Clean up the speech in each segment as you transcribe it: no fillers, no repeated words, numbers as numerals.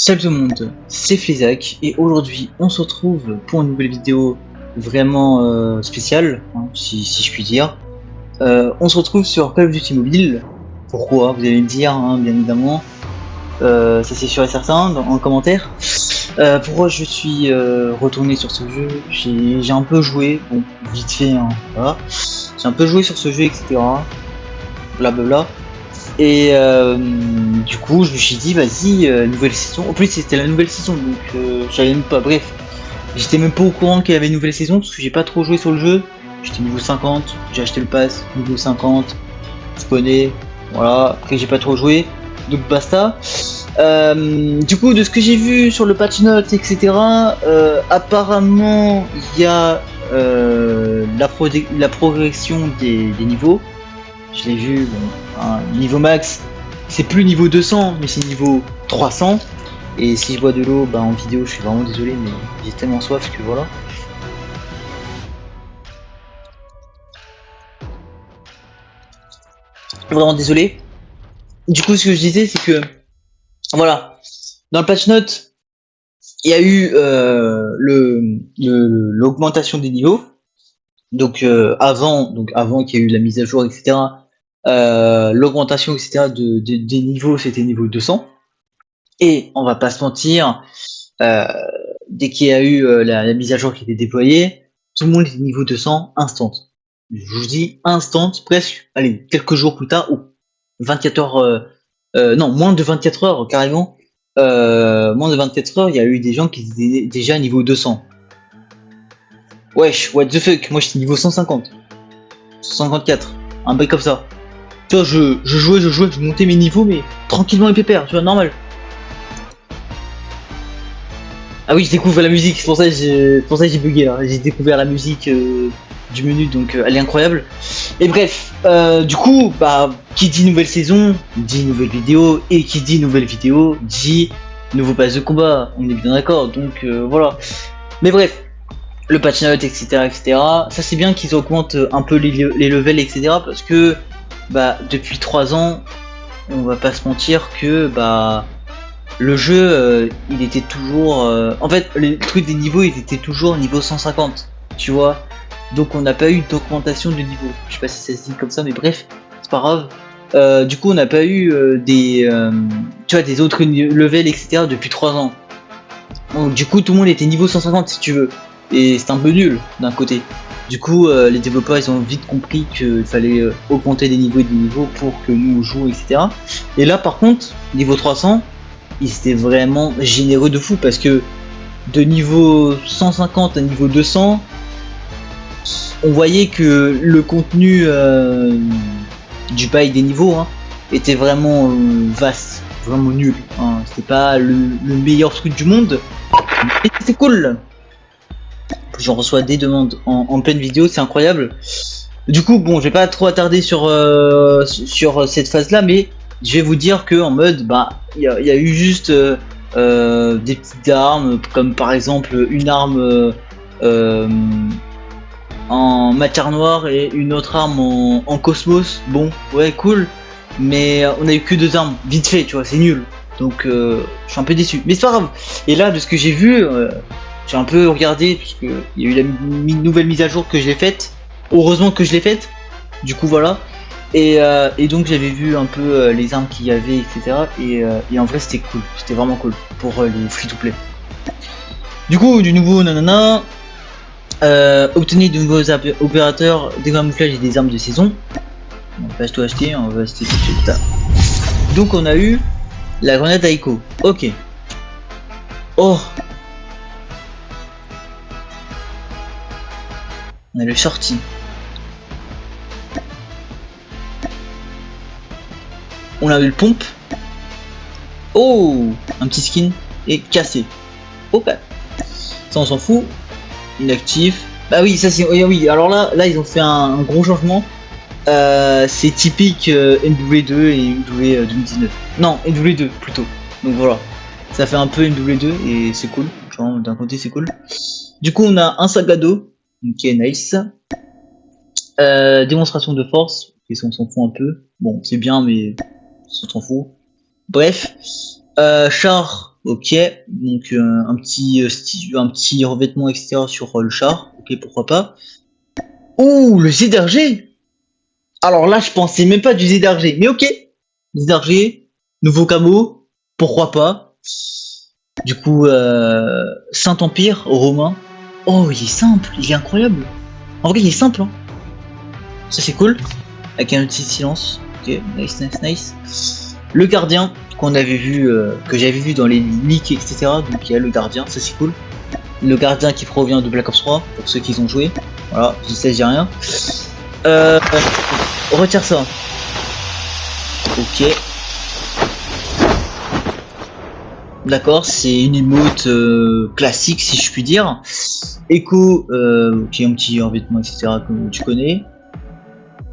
Salut tout le monde, c'est Flizac et aujourd'hui on se retrouve pour une nouvelle vidéo vraiment spéciale, hein, si je puis dire. On se retrouve sur Call of Duty Mobile. Pourquoi? Vous allez me dire, hein, bien évidemment. Ça c'est sûr et certain en commentaire. Pourquoi je suis retourné sur ce jeu? J'ai un peu joué, bon vite fait, hein, voilà. J'ai un peu joué sur ce jeu, etc. Blablabla. Et du coup, je me suis dit, vas-y, nouvelle saison. En plus, c'était la nouvelle saison, donc je savais même pas. Bref, j'étais même pas au courant qu'il y avait une nouvelle saison parce que j'ai pas trop joué sur le jeu. J'étais niveau 50, j'ai acheté le pass, niveau 50, je connais. Voilà, après j'ai pas trop joué, donc basta. Du coup, de ce que j'ai vu sur le patch notes, etc., apparemment, il y a la progression des niveaux. Je l'ai vu, bon, hein, niveau max, c'est plus niveau 200, mais c'est niveau 300. Et si je bois de l'eau en vidéo, je suis vraiment désolé, mais j'ai tellement soif que voilà. Vraiment désolé. Du coup, ce que je disais, c'est que voilà, dans le patch note, il y a eu l'augmentation des niveaux. Donc avant qu'il y ait eu la mise à jour, etc. L'augmentation, etc. Des niveaux, c'était niveau 200. Et on va pas se mentir, dès qu'il y a eu la mise à jour qui était déployée, tout le monde est niveau 200 instant. Je vous dis instant, presque, allez, quelques jours plus tard, ou 24 heures, non, moins de 24 heures carrément, moins de 24 heures, il y a eu des gens qui étaient déjà niveau 200. Wesh, what the fuck, moi j'étais niveau 150, 154, un bail comme ça. Tu vois, je jouais, je montais mes niveaux, mais tranquillement et pépère, tu vois, normal. Ah oui, je découvre la musique, c'est pour ça que j'ai bugué là. J'ai découvert la musique du menu, donc elle est incroyable. Et bref, du coup, qui dit nouvelle saison, dit nouvelle vidéo, et qui dit nouvelle vidéo, dit nouveau pass de combat. On est bien d'accord, donc voilà. Mais bref, le patch note, etc., etc. Ça c'est bien qu'ils augmentent un peu les levels, etc. Parce que depuis 3 ans, on va pas se mentir que le jeu, il était toujours... En fait, les trucs des niveaux, ils étaient toujours niveau 150, tu vois. Donc on n'a pas eu d'augmentation de niveau. Je sais pas si ça se dit comme ça, mais bref, c'est pas grave. Du coup, on n'a pas eu tu vois, des autres levels, etc. depuis 3 ans. Donc du coup, tout le monde était niveau 150, si tu veux. Et c'est un peu nul, d'un côté. Du coup, les développeurs, ils ont vite compris qu'il fallait augmenter des niveaux et des niveaux pour que nous on joue, etc. Et là, par contre, niveau 300... ils étaient vraiment généreux de fou parce que de niveau 150 à niveau 200, on voyait que le contenu du bail des niveaux était vraiment vaste, vraiment nul. Hein. C'était pas le meilleur truc du monde, mais c'était cool. J'en reçois des demandes en pleine vidéo, c'est incroyable. Du coup, bon, je vais pas trop attarder sur cette phase-là, mais je vais vous dire que en mode, il y a eu juste des petites armes, comme par exemple une arme en matière noire et une autre arme en cosmos. Bon, ouais, cool, mais on a eu que 2 armes, vite fait, tu vois, c'est nul. Donc, je suis un peu déçu, mais c'est pas grave. Et là, de ce que j'ai vu, j'ai un peu regardé, puisque il y a eu la nouvelle mise à jour que j'ai faite. Heureusement que je l'ai faite. Du coup, voilà. Et donc j'avais vu un peu les armes qu'il y avait, etc. Et en vrai c'était cool, c'était vraiment cool pour les free-to-play. Du coup, du nouveau nanana, obtenir de nouveaux opérateurs, des camouflages et des armes de saison. On va pas tout acheter, on va acheter tout de suite. Donc on a eu la grenade Aiko. Ok. Oh. On a le shorty. On a eu le pompe. Oh, un petit skin et cassé. Ok. Ça on s'en fout. Inactif. Bah oui, ça c'est. Oui, alors là ils ont fait un gros changement. C'est typique MW2 et MW 2019. Non, MW2 plutôt. Donc voilà. Ça fait un peu MW2 et c'est cool. Genre d'un côté c'est cool. Du coup on a un sac à dos. Ok, nice. Démonstration de force. Et ça on s'en fout un peu. Bon, c'est bien mais on s'en fout. Bref, char Ok, donc un petit revêtement extérieur sur le char. Ok, pourquoi pas. Oh, le ZRG. Alors là, je pensais même pas du ZRG, mais ok. ZRG, nouveau camo, pourquoi pas. Du coup, Saint-Empire romain. Oh, il est simple, il est incroyable. En vrai, il est simple, hein. Ça c'est cool. Avec un petit silence. Ok, nice, nice, nice. Le gardien qu'on avait vu, que j'avais vu dans les leaks, etc. Donc il y a le gardien, ça c'est cool. Le gardien qui provient de Black Ops 3 pour ceux qui ont joué. Voilà, je sais, j'ai rien. Retire ça. Ok. D'accord, c'est une emote classique si je puis dire. Echo, qui est un petit revêtement, etc. comme tu connais.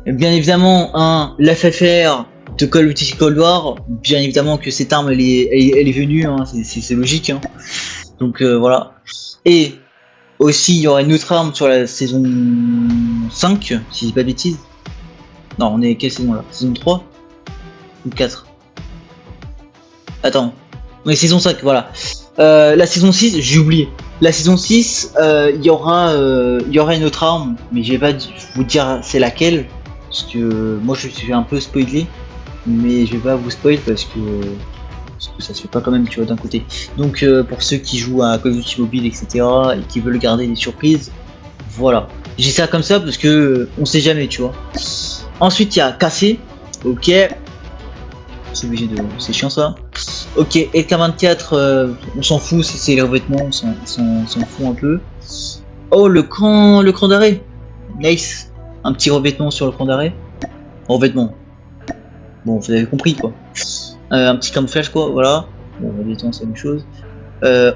Et bien évidemment, l'FFR de Call of Duty Cold War. Bien évidemment que cette arme elle est venue, hein, c'est logique. Hein. Donc voilà. Et aussi il y aura une autre arme sur la saison 5, si je dis pas de bêtises. Non, on est quelle saison là? Saison 3 ou 4? Attends. On est saison 5, voilà. La saison 6, j'ai oublié. La saison 6, il y aura une autre arme, mais je vais pas vous dire c'est laquelle, parce que moi je suis un peu spoilé, mais je vais pas vous spoil parce que ça se fait pas quand même, tu vois, d'un côté. Donc pour ceux qui jouent à Call of Duty Mobile, etc., et qui veulent garder des surprises, voilà. J'ai ça comme ça parce que on sait jamais, tu vois. Ensuite il y a Cassé, ok. C'est obligé de. C'est chiant ça. Ok, LK24, on s'en fout, c'est les revêtements, on s'en fout un peu. Oh, le cran d'arrêt. Nice. Un petit revêtement sur le cran d'arrêt. Revêtement. Bon, vous avez compris quoi. Un petit camouflage quoi, voilà. Bon, revêtement, c'est la même chose.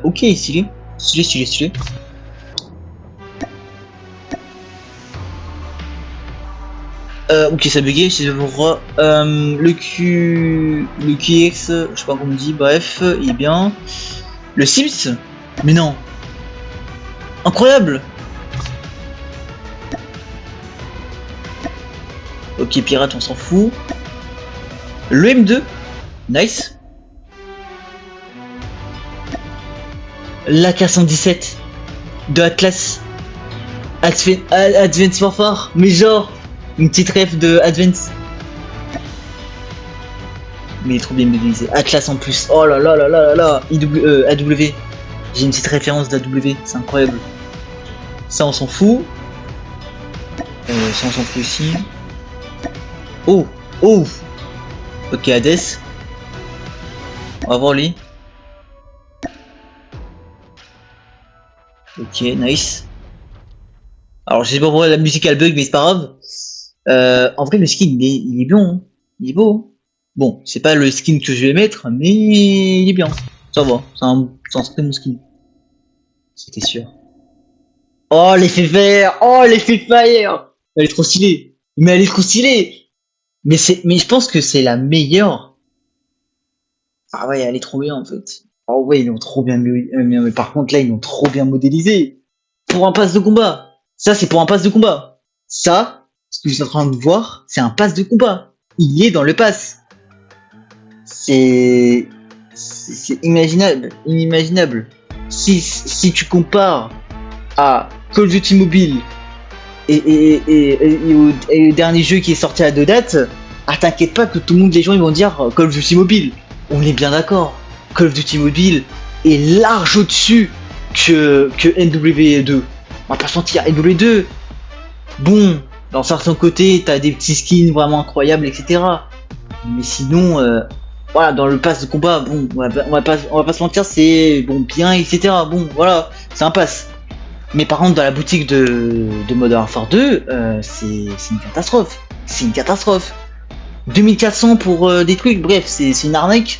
Ok, stylé. Stylé. Ok, ça buguait, je vois. Le QX, je sais pas comment on dit, bref, il est bien. Le Sims. Mais non. Incroyable. Ok, pirate, on s'en fout. Le M2. Nice. l'AK-117 de Atlas. Advance Warfare, mais genre une petite ref de Advance. Mais il est trop bien modélisé. Atlas en plus. Oh là là là là là là. AW. J'ai une petite référence d'AW. C'est incroyable. Ça on s'en fout. Ça on s'en fout aussi. Oh. Oh. Ok, Hades. On va voir lui. Ok, nice. Alors je sais pas pourquoi la musique elle bug, mais c'est pas grave. En vrai le skin il est bien, hein. Il est beau. Bon, c'est pas le skin que je vais mettre, mais il est bien. Ça va, c'est un très bon skin. C'était sûr. Oh l'effet vert, oh l'effet fire. Elle est trop stylée. Mais elle est trop stylée. Mais je pense que c'est la meilleure. Ah ouais, elle est trop bien en fait. Oh ouais, ils l'ont trop bien mais par contre là ils l'ont trop bien modélisé. Pour un pass de combat. Ça c'est pour un pass de combat. Ça, ce que je suis en train de voir, c'est un pass de combat. Il est dans le pass. C'est inimaginable. Si tu compares à Call of Duty Mobile et au dernier jeu qui est sorti à 2 dates, ah t'inquiète pas que tout le monde, les gens ils vont dire Call of Duty Mobile. On est bien d'accord. Call of Duty Mobile est large au-dessus que NW2. On va pas se mentir, NW2. Bon, dans certains côtés, t'as des petits skins vraiment incroyables, etc. Mais sinon, voilà, dans le pass de combat, bon, on va pas se mentir, c'est bon, bien, etc. Bon, voilà, c'est un pass. Mais par contre, dans la boutique de Modern Warfare 2, c'est une catastrophe. C'est une catastrophe. 2400 pour des trucs, bref, c'est une arnaque.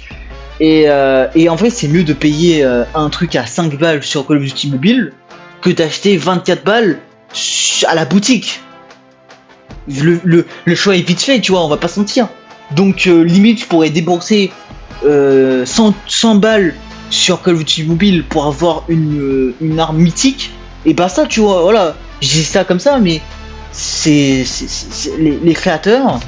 Et en vrai, c'est mieux de payer un truc à 5 balles sur Call of Duty Mobile que d'acheter 24 balles à la boutique. Le choix est vite fait, tu vois, on va pas se mentir. Donc limite je pourrais débourser 100 balles sur Call of Duty Mobile pour avoir une arme mythique. Et bah ça tu vois, voilà, j'ai ça comme ça, mais c'est les créateurs,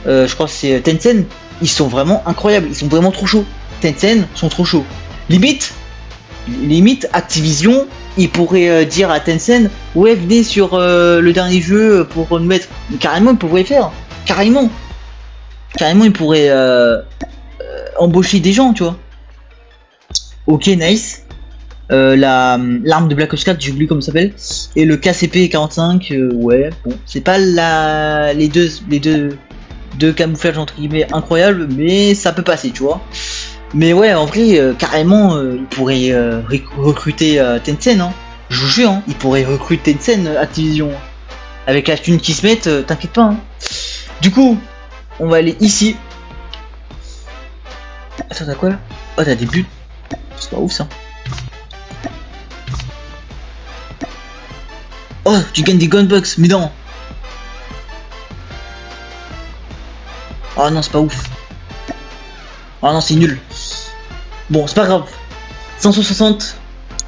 je crois que c'est Tencent, ils sont vraiment incroyables, ils sont vraiment trop chauds. Tencent sont trop chauds. limite Activision, il pourrait dire à Tencent, ouais venez sur le dernier jeu pour nous mettre. Carrément, il pourrait faire. Carrément, il pourrait embaucher des gens, tu vois. Ok, nice. L'arme de Black Ops 4, j'ai oublié comment ça s'appelle. Et le KCP-45, ouais, bon, c'est pas les deux camouflages entre guillemets incroyables, mais ça peut passer, tu vois. Mais ouais, en vrai, carrément, il pourrait recruter Tencent, hein. Je vous jure, hein, il pourrait recruter Tencent, Activision. Avec la thune qui se met, t'inquiète pas. Hein. Du coup, on va aller ici. Attends, t'as quoi là? Oh, t'as des buts. C'est pas ouf ça. Oh, tu gagnes des gunbox, mais non. Oh non, c'est pas ouf. Oh non, c'est nul. Bon, c'est pas grave. 560.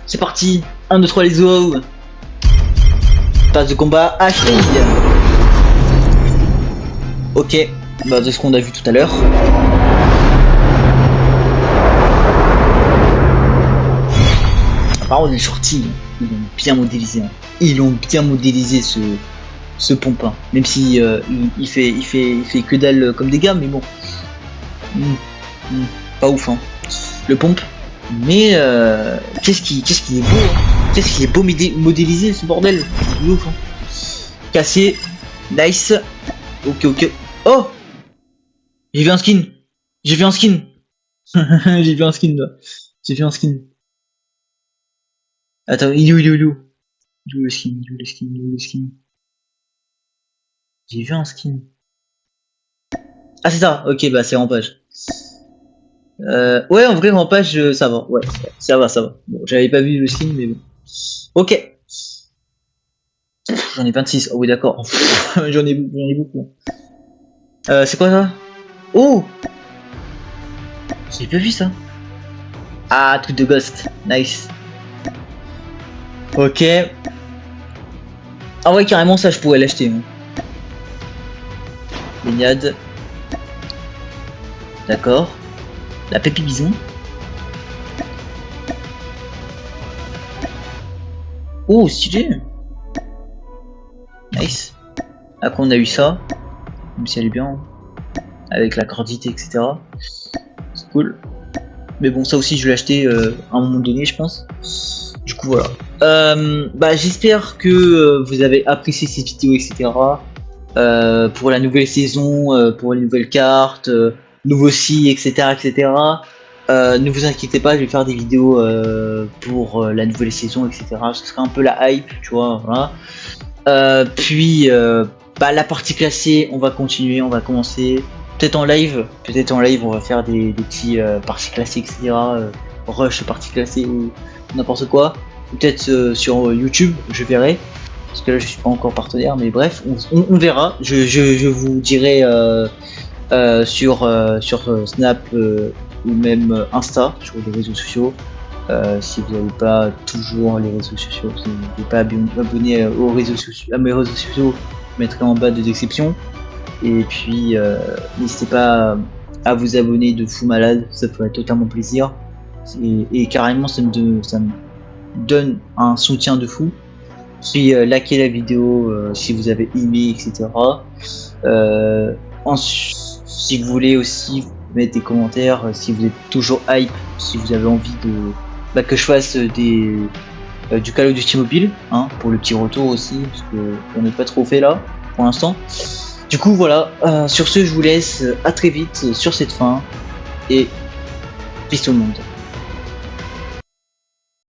C'est parti. 1, 2, 3, les go. Passe de combat acheté. Ok. Bah, de ce qu'on a vu tout à l'heure. Apparemment, les shorties, ils l'ont bien modélisé. Hein. Ils l'ont bien modélisé ce pompin. Même si il fait que dalle comme dégâts, mais bon. Pas ouf, hein. Le pompe. Mais qu'est-ce qui est beau, hein. Qu'est-ce qui est beau modélisé ce bordel. C'est ouf, hein. Cassé. Nice. Ok. Oh, j'ai vu un skin. J'ai vu un skin là. Attends, il est où le skin. J'ai vu un skin. Ah c'est ça, ok, bah c'est Rampage. Ouais, en vrai Rampage, ça va, ouais, ça va. Bon, j'avais pas vu le skin, mais bon. Ok. J'en ai 26, oh oui d'accord. J'en ai beaucoup. C'est quoi ça? Oh, j'ai pas vu ça. Ah, truc de Ghost, nice. Ok. Ah ouais, carrément ça je pourrais l'acheter. Hein. Baignade. D'accord. La Pépi Bison. Oh, stylé. Nice. Après on a eu ça. Même si elle est bien. Avec la cordité, etc. C'est cool. Mais bon, ça aussi je vais l'acheter à un moment donné, je pense. Du coup, voilà. Bah, j'espère que vous avez apprécié cette vidéo, etc. Pour la nouvelle saison, pour les nouvelles cartes, nouveaux si, etc. Ne vous inquiétez pas, je vais faire des vidéos pour la nouvelle saison, etc. Ce sera un peu la hype, tu vois. Voilà. Puis, bah, la partie classée, on va continuer, on va commencer. Peut-être en live, on va faire des petits parties classées, etc. Rush, partie classée ou n'importe quoi. Peut-être sur YouTube, je verrai. Parce que là, je suis pas encore partenaire, mais bref, on verra. Je vous dirai sur Snap ou même Insta, sur les réseaux sociaux. Si vous n'avez pas toujours les réseaux sociaux, si vous n'êtes pas abonné aux réseaux sociaux, à mes réseaux sociaux, je mettrai en bas de description. Et puis n'hésitez pas à vous abonner de fou malade, ça ferait totalement plaisir. Et carrément ça me donne un soutien de fou. Puis likez la vidéo si vous avez aimé, etc. Si vous voulez aussi mettre des commentaires, si vous êtes toujours hype, si vous avez envie de que je fasse du Call of Duty mobile, hein, pour le petit retour aussi, parce que on n'est pas trop fait là pour l'instant. Du coup voilà, sur ce je vous laisse, à très vite sur cette fin, et peace tout le monde.